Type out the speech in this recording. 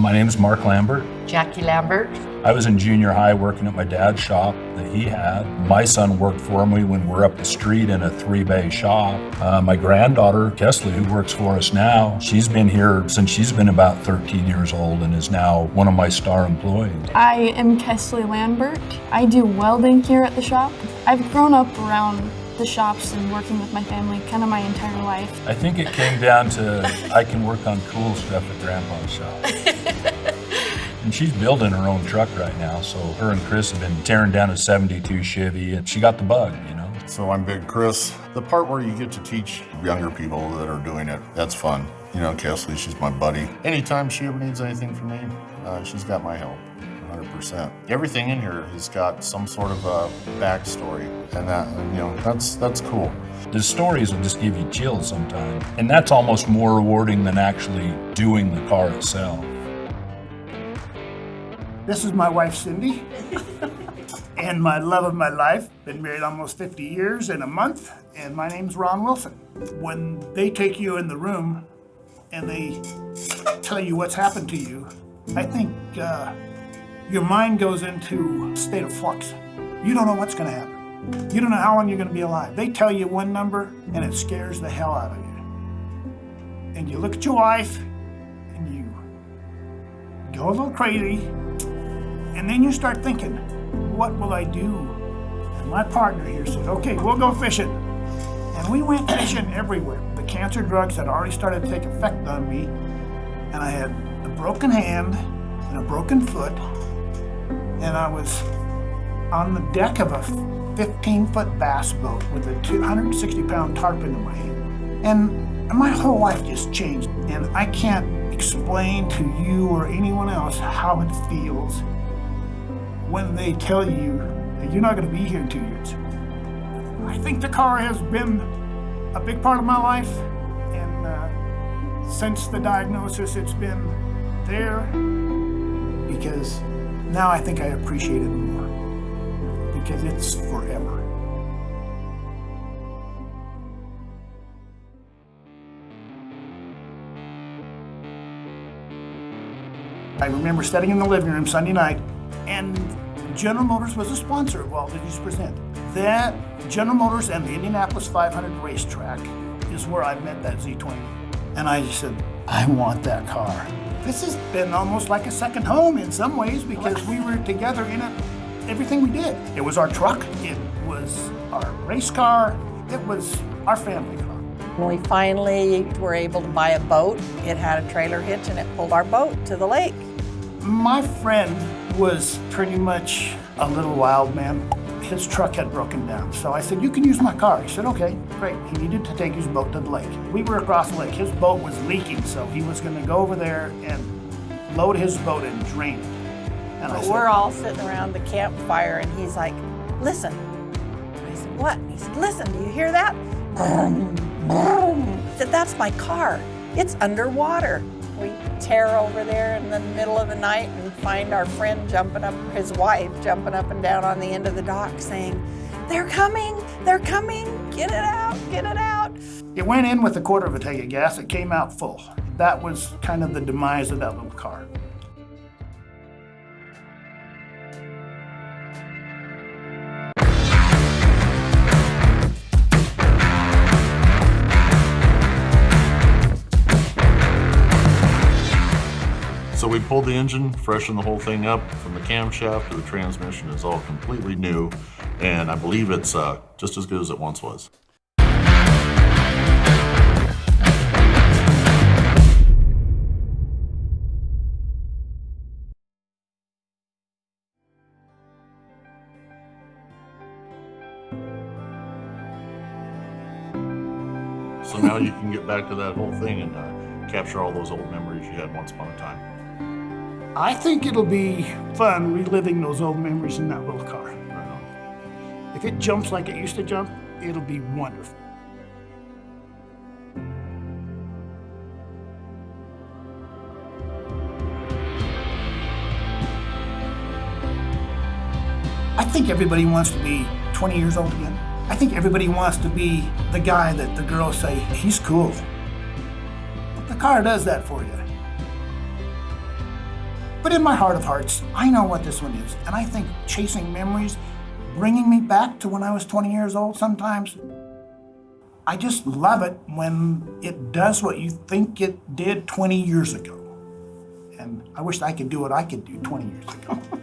My name's Mark Lambert. Jackie Lambert. I was in junior high working at my dad's shop that he had. My son worked for me when we're up the street in a 3-bay shop. My granddaughter, Kesley, who works for us now, she's been here since she's been about 13 years old and is now one of my star employees. I am Kesley Lambert. I do welding here at the shop. I've grown up around the shops and working with my family kind of my entire life. I think it came down to I can work on cool stuff at Grandpa's shop. And she's building her own truck right now, so her and Chris have been tearing down a 72 Chevy, and she got the bug, you know. So I'm Big Chris. The part where you get to teach younger people that are doing it, that's fun. You know, Kesley, she's my buddy. Anytime she ever needs anything from me, she's got my help, 100%. Everything in here has got some sort of a backstory, and that, you know, that's cool. The stories will just give you chills sometimes, and that's almost more rewarding than actually doing the car itself. This is my wife, Cindy, and my love of my life. Been married almost 50 years in a month, and my name's Ron Wilson. When they take you in the room and they tell you what's happened to you, I think your mind goes into a state of flux. You don't know what's gonna happen. You don't know how long you're gonna be alive. They tell you one number and it scares the hell out of you. And you look at your wife and you go a little crazy. And then you start thinking, what will I do? And my partner here said, okay, we'll go fishing. And we went fishing everywhere. The cancer drugs had already started to take effect on me. And I had a broken hand and a broken foot. And I was on the deck of a 15-foot bass boat with a 260-pound tarp into my hand. And my whole life just changed. And I can't explain to you or anyone else how it feels when they tell you that you're not going to be here in 2 years. I think the car has been a big part of my life, and since the diagnosis, it's been there, because now I think I appreciate it more, because it's forever. I remember sitting in the living room Sunday night, and General Motors was a sponsor of Walt Disney's Present. That General Motors and the Indianapolis 500 racetrack is where I met that Z20. And I just said, I want that car. This has been almost like a second home in some ways, because we were together in it, everything we did. It was our truck, it was our race car, it was our family car. When we finally were able to buy a boat, it had a trailer hitch and it pulled our boat to the lake. My friend was pretty much a little wild man. His truck had broken down, so I said, you can use my car. He said, okay, great. He needed to take his boat to the lake. We were across the lake. His boat was leaking, so he was gonna go over there and load his boat and drain it. And I said, We're all sitting around the campfire and he's like, listen. I said, what? He said, listen, do you hear that? Boom, boom. I said, that's my car. It's underwater. We tear over there in the middle of the night and find our friend jumping up, his wife jumping up and down on the end of the dock saying, they're coming, get it out, get it out. It went in with a quarter of a tank of gas. It came out full. That was kind of the demise of that little car. So we pulled the engine, freshened the whole thing up from the camshaft to the transmission. It's all completely new, and I believe it's just as good as it once was. So now you can get back to that whole thing and capture all those old memories you had once upon a time. I think it'll be fun reliving those old memories in that little car. Right on. If it jumps like it used to jump, it'll be wonderful. I think everybody wants to be 20 years old again. I think everybody wants to be the guy that the girls say, he's cool. But the car does that for you. But in my heart of hearts, I know what this one is. And I think chasing memories, bringing me back to when I was 20 years old sometimes, I just love it when it does what you think it did 20 years ago. And I wish I could do what I could do 20 years ago.